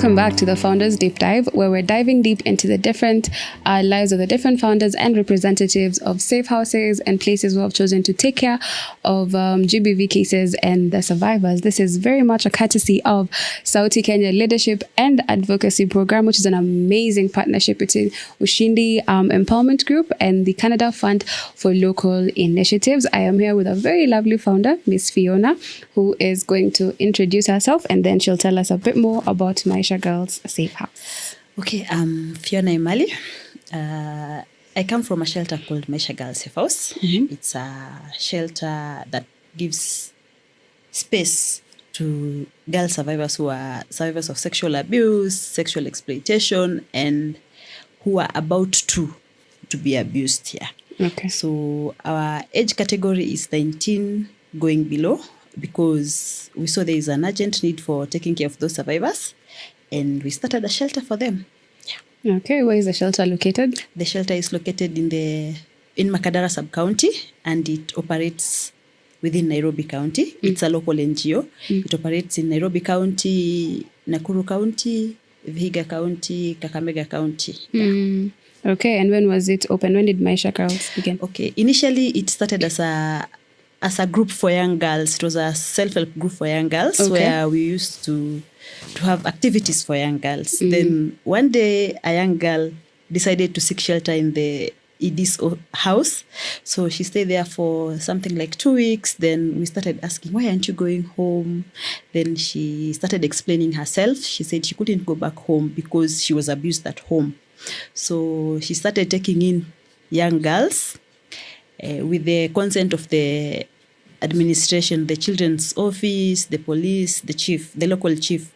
Welcome back to the Founders Deep Dive, where we're diving deep into the different lives of the different founders and representatives of safe houses and places who have chosen to take care of GBV cases and the survivors. This is very much a courtesy of Sauti Kenya Leadership and Advocacy Program, which is an amazing partnership between Ushindi Empowerment Group and the Canada Fund for Local Initiatives. I am here with a very lovely founder, Miss Fiona, who is going to introduce herself, and then she'll tell us a bit more about Maisha Girls Safe House. Okay, I'm Fiona Imali. I come from a shelter called Maisha Girls Safe House. Mm-hmm. It's a shelter that gives space to girl survivors who are survivors of sexual abuse, sexual exploitation, and who are about to be abused here. Okay. So our age category is 19 going below, because we saw there is an urgent need for taking care of those survivors, and we started a shelter for them. Yeah. Okay, where is the shelter located? The shelter is located in Makadara sub-county, and it operates within Nairobi County. It's a local NGO. It operates in Nairobi County, Nakuru County, Vihiga County, Kakamega County. Yeah. Okay, and when was it open? When did Maisha Girls begin? Okay, initially it started as a group for young girls. It was a self-help group for young girls, where we used to have activities for young girls. Then one day a young girl decided to seek shelter in the ED's house. So she stayed there for something like 2 weeks. Then we started asking, why aren't you going home? Then she started explaining herself. She said she couldn't go back home because she was abused at home. So she started taking in young girls with the consent of the administration, the children's office, the police, the chief, the local chief.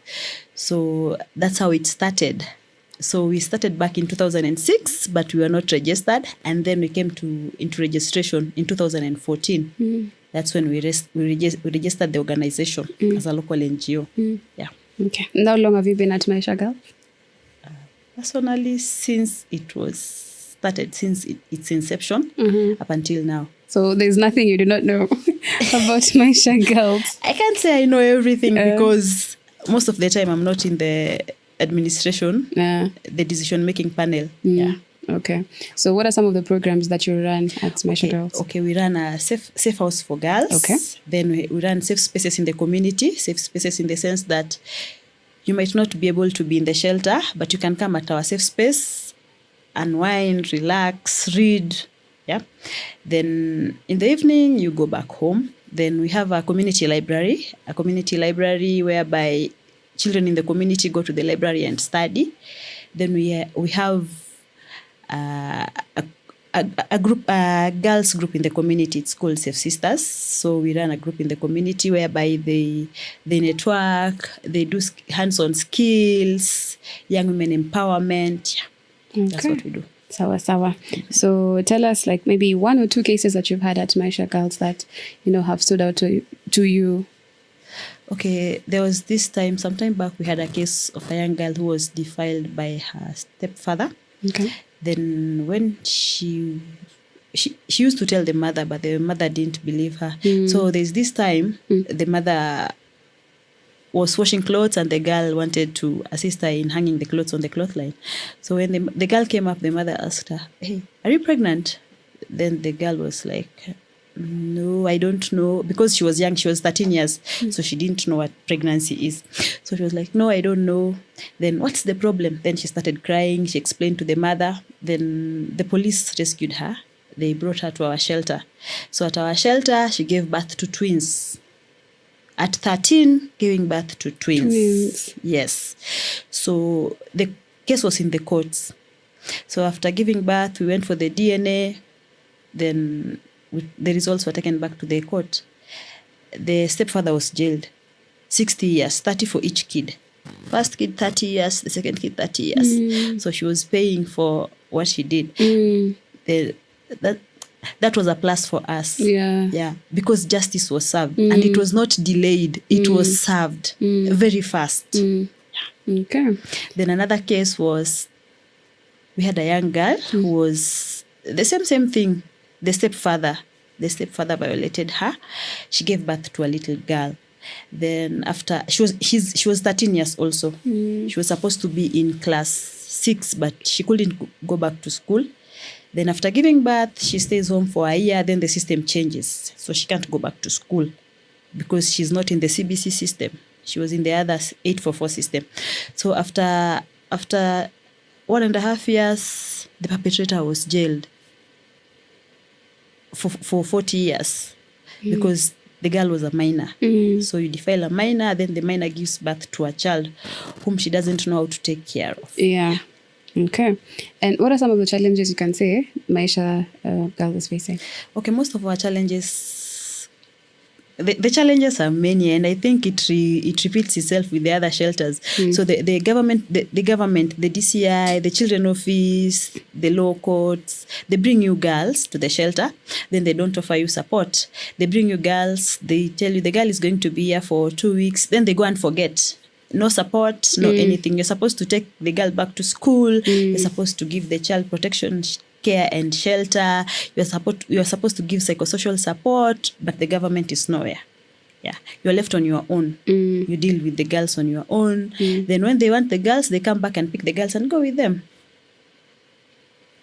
So that's how it started. So we started back in 2006, but we were not registered. And then we came into registration in 2014. That's when we registered the organization as a local NGO. Yeah. Okay. And how long have you been at Maisha Girls? Personally, since it was started, since its inception up until now. So there's nothing you do not know about Maisha Girls. I can't say I know everything because most of the time I'm not in the administration, the decision-making panel. Yeah. Okay. So what are some of the programs that you run at Maisha Girls? Okay, we run a safe house for girls. Okay. Then we run safe spaces in the community, safe spaces in the sense that you might not be able to be in the shelter, but you can come at our safe space, unwind, relax, read. Yeah. Then in the evening, you go back home. Then we have a community library whereby children in the community go to the library and study. Then we have a girls group in the community. It's called Safe Sisters. So we run a group in the community whereby they network, they do hands-on skills, young women empowerment. Yeah. That's what we do. Sawa. So tell us, like, maybe 1 or 2 cases that you've had at Maisha Girls that, have stood out to you. Okay, there was this time, sometime back, we had a case of a young girl who was defiled by her stepfather. Okay. Then when she used to tell the mother, but the mother didn't believe her. So there's this time, the mother was washing clothes and the girl wanted to assist her in hanging the clothes on the clothesline. So when the girl came up, the mother asked her, hey, are you pregnant? Then the girl was like, no, I don't know. Because she was young, she was 13 years. So she didn't know what pregnancy is. So she was like, no, I don't know. Then what's the problem? Then she started crying. She explained to the mother. Then the police rescued her. They brought her to our shelter. So at our shelter, she gave birth to twins. At 13, giving birth to twins. Yes. So the case was in the courts. So after giving birth, we went for the DNA. Then the results were taken back to the court. The stepfather was jailed 60 years, 30 for each kid. First kid, 30 years. The second kid, 30 years. So she was paying for what she did. That was a plus for us. Yeah. Because justice was served. And it was not delayed. It was served very fast. Okay. Then another case was, we had a young girl who was the same thing. The stepfather violated her. She gave birth to a little girl. Then after she was 13 years also. She was supposed to be in class 6, but she couldn't go back to school. Then after giving birth, she stays home for a year. Then the system changes, so she can't go back to school because she's not in the CBC system. She was in the other 844 system. So after 1.5 years, the perpetrator was jailed for 40 years because the girl was a minor. So you defile a minor, then the minor gives birth to a child whom she doesn't know how to take care of. Yeah. Okay. And what are some of the challenges you can say Maisha Girls is facing? Okay, most of our challenges, the challenges are many, and I think it repeats itself with the other shelters. So the government, the DCI, the children office, the law courts, they bring you girls to the shelter, then they don't offer you support. They bring you girls, they tell you the girl is going to be here for 2 weeks, then they go and forget. No support, no anything. You're supposed to take the girl back to school. You're supposed to give the child protection, care and shelter. You're supposed to give psychosocial support, but the government is nowhere. Yeah, you're left on your own. You deal with the girls on your own. Then when they want the girls, they come back and pick the girls and go with them.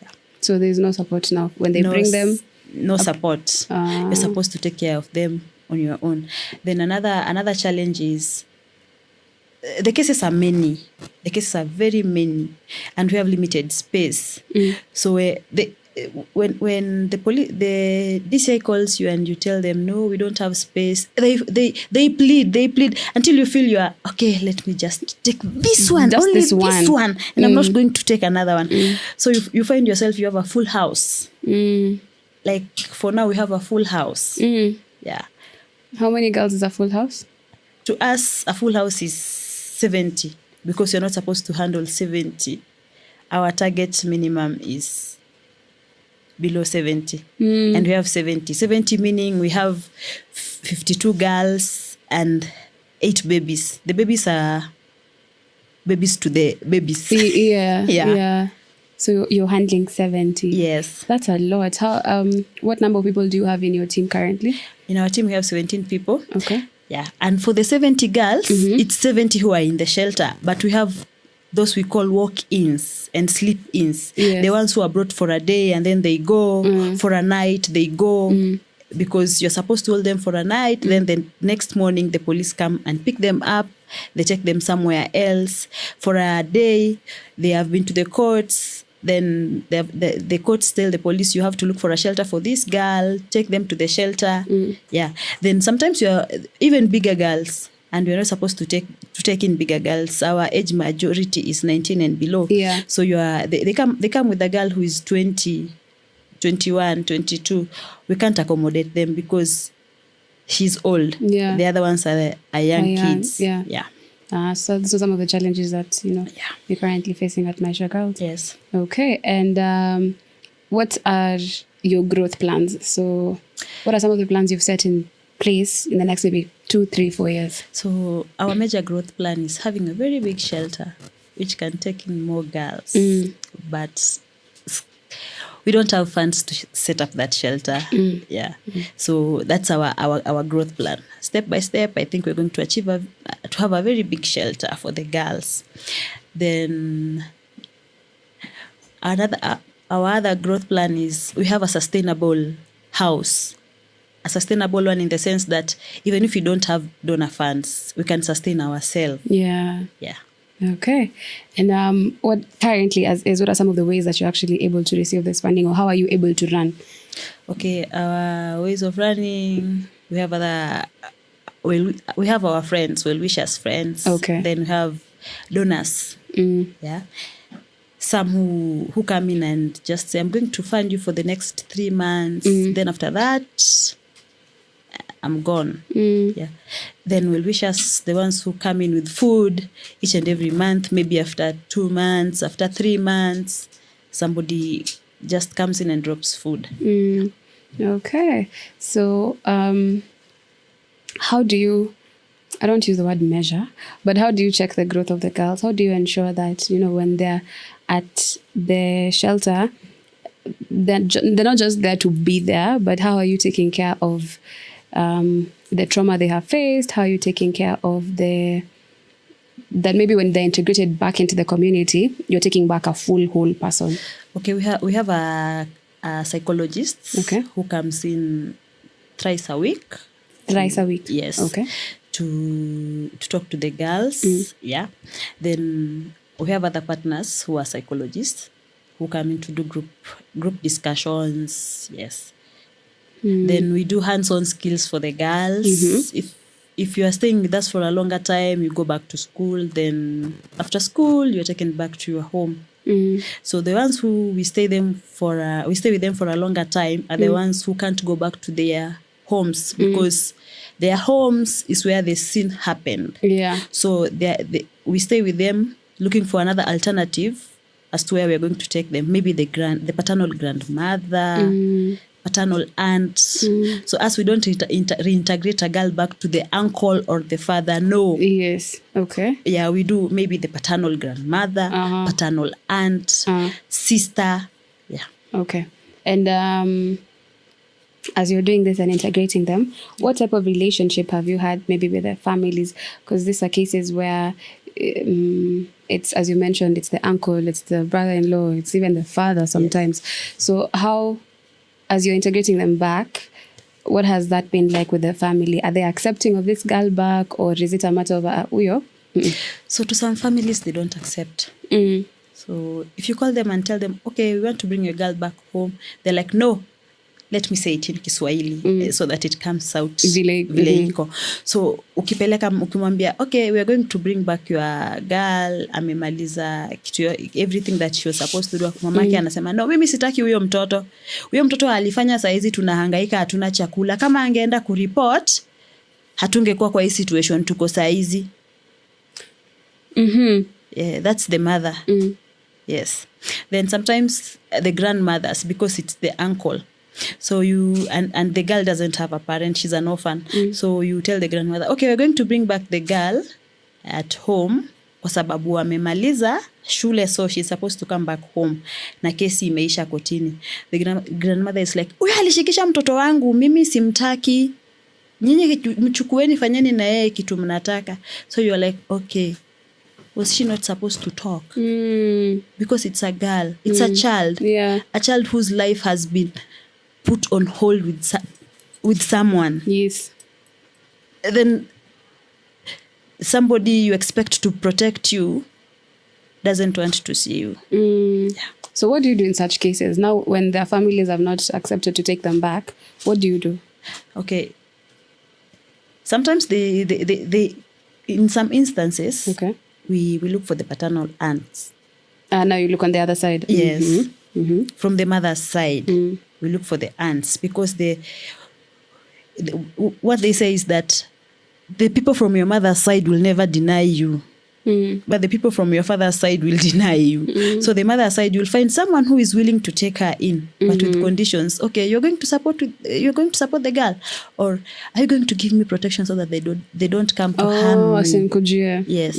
Yeah. So there's no support now when they bring them. No support. You're supposed to take care of them on your own. Then another challenge is, the cases are many. The cases are very many, and we have limited space. So when the DCI calls you and you tell them no, we don't have space, they plead until you feel you are okay. Let me just take this one, just only this one, and I'm not going to take another one. So you find yourself you have a full house. Like for now, we have a full house. Yeah. How many girls is a full house? To us, a full house is 70, because you're not supposed to handle 70. Our target minimum is below 70. And we have 70. 70 meaning we have 52 girls and 8 babies. The babies are babies to the babies. Yeah. So you're handling 70. Yes. That's a lot. How what number of people do you have in your team currently? In our team we have 17 people. Okay. Yeah, and for the 70 girls, it's 70 who are in the shelter, but we have those we call walk-ins and sleep-ins. Yes. The ones who are brought for a day and then they go, for a night they go, because you're supposed to hold them for a night, then the next morning the police come and pick them up, they take them somewhere else. For a day, they have been to the courts, then the courts tell the police you have to look for a shelter for this girl, take them to the shelter. Yeah. Then sometimes you're even bigger girls, and we're not supposed to take in bigger girls. Our age majority is 19 and below. Yeah. So they come with a girl who is 20, 21, 22. We can't accommodate them because she's old. Yeah. The other ones are young kids. Yeah. Yeah. So these are some of the challenges that you're currently facing at Maisha Girls. Yes. Okay. And what are your growth plans? So what are some of the plans you've set in place in the next maybe 2, 3, 4 years? So our major growth plan is having a very big shelter which can take in more girls. But we don't have funds to set up that shelter. Yeah. So that's our growth plan. Step by step, I think we're going to achieve to have a very big shelter for the girls. Then our other growth plan is we have a sustainable house. A sustainable one in the sense that even if we don't have donor funds, we can sustain ourselves. Yeah. Yeah. Okay. And what currently what are some of the ways that you're actually able to receive this funding, or how are you able to run? Okay, our ways of running, we have we have our friends, well-wishers friends. Okay. Then we have donors. Yeah. Some who come in and just say, I'm going to fund you for the next 3 months. Then after that, I'm gone. Yeah. Then well-wishers, the ones who come in with food each and every month, maybe after 2 months, after 3 months, somebody just comes in and drops food. Okay. So how do you, I don't use the word measure, but how do you check the growth of the girls? How do you ensure that, when they're at the shelter, they're not just there to be there, but how are you taking care of the trauma they have faced, how you're taking care of that maybe when they're integrated back into the community, you're taking back a full whole person. Okay, we have a psychologist who comes in thrice a week. Thrice a week? Yes. Okay. To talk to the girls. Yeah. Then we have other partners who are psychologists who come in to do group discussions. Yes. Then we do hands-on skills for the girls. If you are staying with us for a longer time, you go back to school. Then after school, you're taken back to your home. So the ones who we stay with them for a longer time are the ones who can't go back to their homes because their homes is where the sin happened. Yeah. So we stay with them looking for another alternative as to where we're going to take them. Maybe the paternal grandmother, paternal aunt. So as we don't reintegrate a girl back to the uncle or the father, no. Yes. Okay. Yeah, we do maybe the paternal grandmother, paternal aunt, sister. Yeah. Okay. And as you're doing this and integrating them, what type of relationship have you had maybe with their families? Because these are cases where it's, as you mentioned, it's the uncle, it's the brother-in-law, it's even the father sometimes. Yes. So how, as you're integrating them back, what has that been like with the family? Are they accepting of this girl back, or is it a matter of uyo? So to some families, they don't accept. So if you call them and tell them, okay, we want to bring your girl back home, they're like, no, let me say it in Kiswahili so that it comes out vile iko. So ukimwambia, okay, we are going to bring back your girl, amemaliza everything that she was supposed to do. Mamake anasema, no, mimi sitaki huyo mtoto. Huyo mtoto alifanya saizi tunahangaika, hatuna chakula. Kama angeenda kureport, hatungekuwa kwa hii situation tuko saizi. Yeah, that's the mother. Yes. Then sometimes the grandmothers, because it's the uncle. So you and the girl doesn't have a parent, she's an orphan. So you tell the grandmother, okay, we're going to bring back the girl at home kwa sababu amemaliza shule, so she's supposed to come back home na kesi imeisha kotini. The grandmother is like, huyu alishikisha mtoto wangu, mimi simtaki, nyinyi mchukueni, fanyeni na yeye kitu mnataka. So you're like, okay, was she not supposed to talk? Because it's a girl, it's a child, a child whose life has been put on hold with someone. Yes. Then somebody you expect to protect you doesn't want to see you. Yeah. So what do you do in such cases? Now, when their families have not accepted to take them back, what do you do? Okay. Sometimes they in some instances, we look for the paternal aunts. Now you look on the other side. Yes. From the mother's side. We look for the aunts because what they say is that the people from your mother's side will never deny you, but the people from your father's side will deny you. So the mother's side, you'll find someone who is willing to take her in, but with conditions. Okay, you're going to support the girl, or are you going to give me protection so that they don't come to harm me? Yes.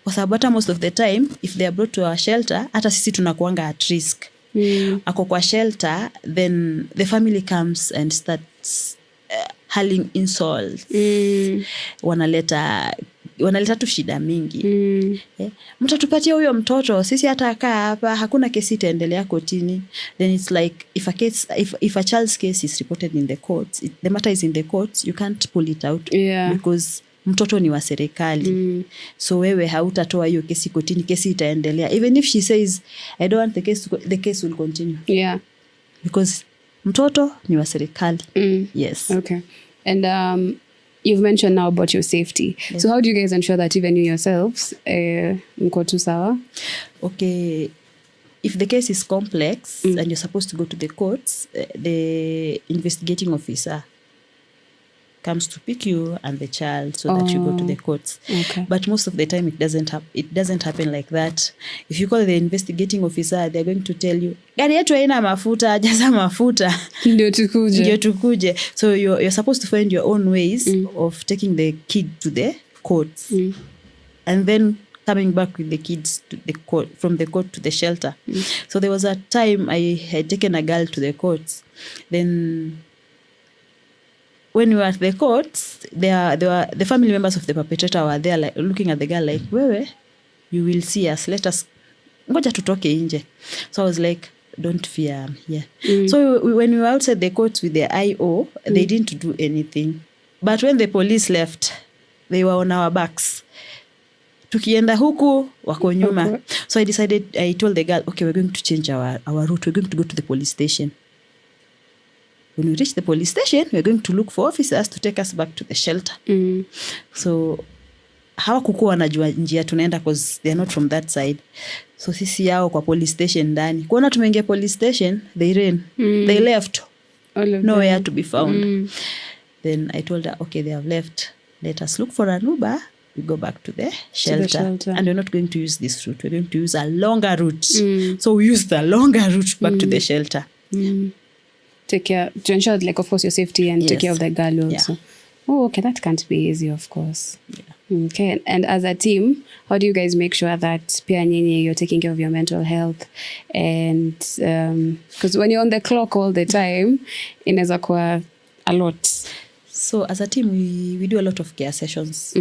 Kwa sababu hata most of the time, if they are brought to our shelter, hata sisi tunakuanga at risk. Ako kwa shelter, then the family comes and starts hurling insults. Wanaleta tu shida mingi. Mtatupatia huyo mtoto, sisi hata akaa hapa, hakuna kesi itaendelea kotini. Then it's like, if a child's case is reported in the courts, the matter is in the courts, you can't pull it out because mtoto ni wa serikali. So wewe hautatoa hiyo kesi kotini, kesi itaendelea. Even if she says, I don't want the case will continue. Yeah. Because mtoto ni wa serikali. Yes. Okay. And you've mentioned now about your safety. Yes. So how do you guys ensure that even you yourselves, mko tu sawa? Okay. If the case is complex and you're supposed to go to the courts, the investigating officer comes to pick you and the child so that you go to the courts. Okay. But most of the time it doesn't happen like that. If you call the investigating officer, they're going to tell you, gari yetu haina mafuta, jaza mafuta. Ndio tukuje. So you're supposed to find your own ways of taking the kid to the courts. And then coming back with the kids to the court, from the court to the shelter. So there was a time I had taken a girl to the courts. Then when we were at the courts, there were the family members of the perpetrator were there, like looking at the girl like, wewe, you will see us. Let us, ngoja tutoke nje. So I was like, don't fear, I'm here. So when we were outside the courts with the IO, they didn't do anything. But when the police left, they were on our backs. Tukienda huku, wako nyuma. Okay. So I told the girl, okay, we're going to change our route. We're going to go to the police station. When we reach the police station, we're going to look for officers to take us back to the shelter. So hawakukuwa wanajua njia tunaenda because they're not from that side. So sisi yao kwa police station ndani. Kuona tumeingia police station, they ran. They left. Nowhere to be found. Then I told her, okay, they have left. Let us look for an Uber. We go back to the shelter. And we're not going to use this route. We're going to use a longer route. So we used the longer route back to the shelter. Take care, to ensure, like, of course, your safety and take care of the girl also. Yeah. Oh, okay, that can't be easy, of course. Yeah. Okay, and as a team, how do you guys make sure that pia nyinyi, you're taking care of your mental health? And because when you're on the clock all the time, inaweza kuwa a lot. So as a team, we do a lot of care sessions.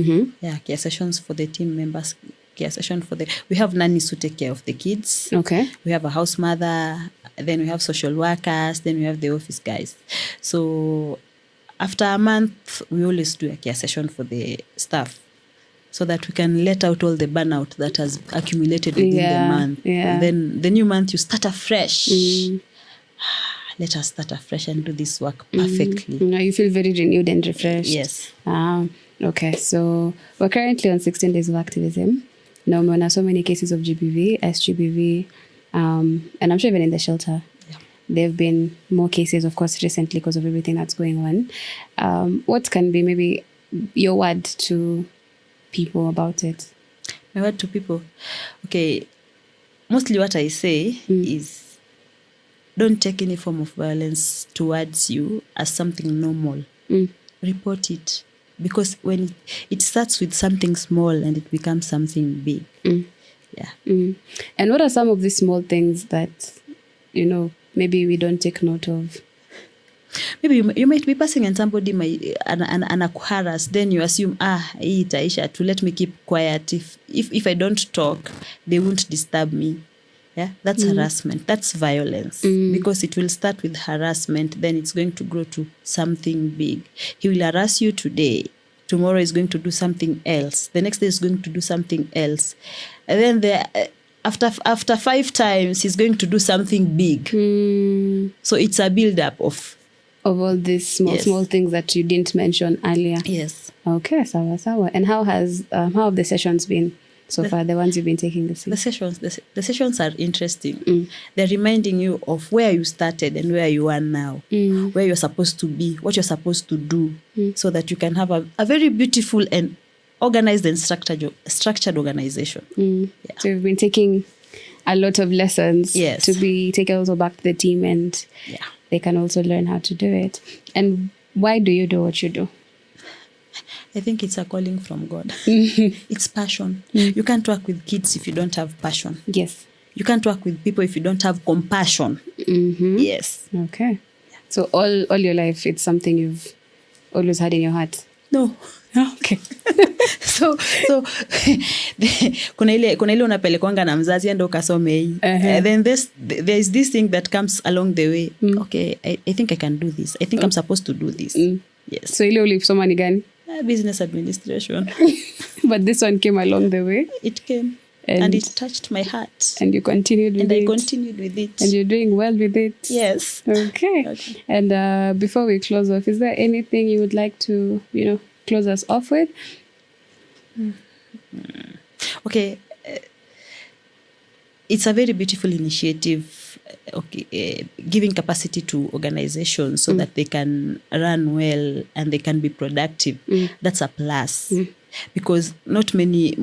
Yeah, care sessions for the team members. Care session we have nannies who take care of the kids. Okay. We have a house mother. Then we have social workers. Then we have the office guys. So after a month, we always do a care session for the staff, so that we can let out all the burnout that has accumulated within the month. Yeah. And then the new month, you start afresh. Let us start afresh and do this work perfectly. You feel very renewed and refreshed. Yes. Okay, so we're currently on 16 days of activism. Now, we have so many cases of GBV, SGBV, and I'm sure even in the shelter, there have been more cases, of course, recently because of everything that's going on. What can be maybe your word to people about it? My word to people? Okay, mostly what I say is, don't take any form of violence towards you as something normal. Report it. Because when it starts with something small and it becomes something big. Yeah. And what are some of these small things that, maybe we don't take note of? Maybe you might be passing and somebody might harass, then you assume, hii itaisha tu, let me keep quiet. If I don't talk, they won't disturb me. Yeah, that's harassment. That's violence. Because it will start with harassment, then it's going to grow to something big. He will harass you today. Tomorrow is going to do something else. The next day is going to do something else. And then after 5 times, he's going to do something big. So it's a build-up of all these small things that you didn't mention earlier. Yes. Okay, sawa. And how have the sessions been so far, the ones you've been taking this week? The sessions are interesting. They're reminding you of where you started and where you are now, where you're supposed to be, what you're supposed to do, so that you can have a very beautiful and organized and structured organization. Yeah. So you've been taking a lot of lessons to be taken also back to the team, and they can also learn how to do it. And why do you do what you do? I think it's a calling from God. It's passion. You can't work with kids if you don't have passion. Yes. You can't work with people if you don't have compassion. Yes. Okay. So all your life, it's something you've always had in your heart? No. Okay. So kuna ile unapelekwanga na mzazi endo kasome hii. Then there's this thing that comes along the way. Okay, I think I can do this. I think I'm supposed to do this. Yes. So ile ulisoma ni gani? Business administration. But this one came along the way? It came. And it touched my heart. And you continued with it? And I continued with it. And you're doing well with it? Yes. Okay. And before we close off, is there anything you would like to, close us off with? Okay. It's a very beautiful initiative. Okay, giving capacity to organizations so that they can run well and they can be productive. That's a plus. Because not many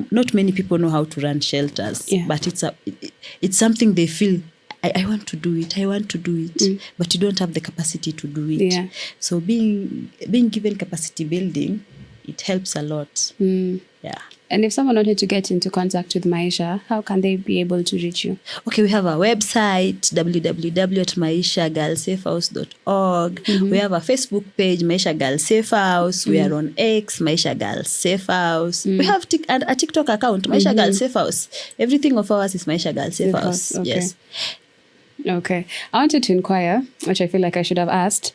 people know how to run shelters. But it's something they feel, I want to do it. But you don't have the capacity to do it. So being given capacity building, it helps a lot. And if someone wanted to get into contact with Maisha, how can they be able to reach you? Okay, we have our website, www.maishagirlsafehouse.org. We have a Facebook page, Maisha Girls Safe House. We are on X, Maisha Girls Safe House. We have a TikTok account, Maisha Girls Safe House. Everything of ours is Maisha Girls Safe House. Okay. Yes. Okay. I wanted to inquire, which I feel like I should have asked,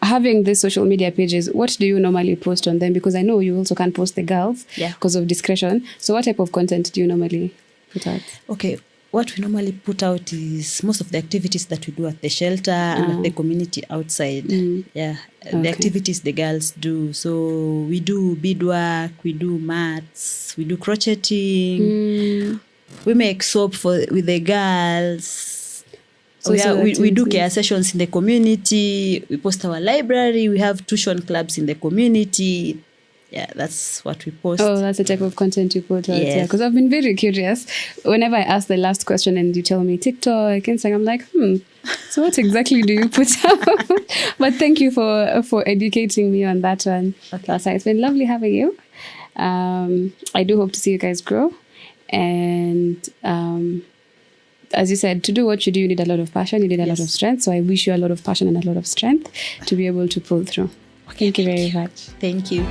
having these social media pages, what do you normally post on them? Because I know you also can't post the girls because of discretion. So what type of content do you normally put out? Okay, what we normally put out is most of the activities that we do at the shelter and at the community outside. The activities the girls do. So we do beadwork, we do mats, we do crocheting, we make soap with the girls. So we do care sessions in the community. We post our library. We have tuition clubs in the community. Yeah, that's what we post. Oh, that's the type of content you put out. Yes. Yeah, because I've been very curious. Whenever I ask the last question and you tell me TikTok, Instagram, I'm like, so what exactly do you put out? But thank you for educating me on that one. Okay. So it's been lovely having you. I do hope to see you guys grow. And as you said, to do what you do, you need a lot of passion, you need a lot of strength. So I wish you a lot of passion and a lot of strength to be able to pull through. Thank you very much. Thank you.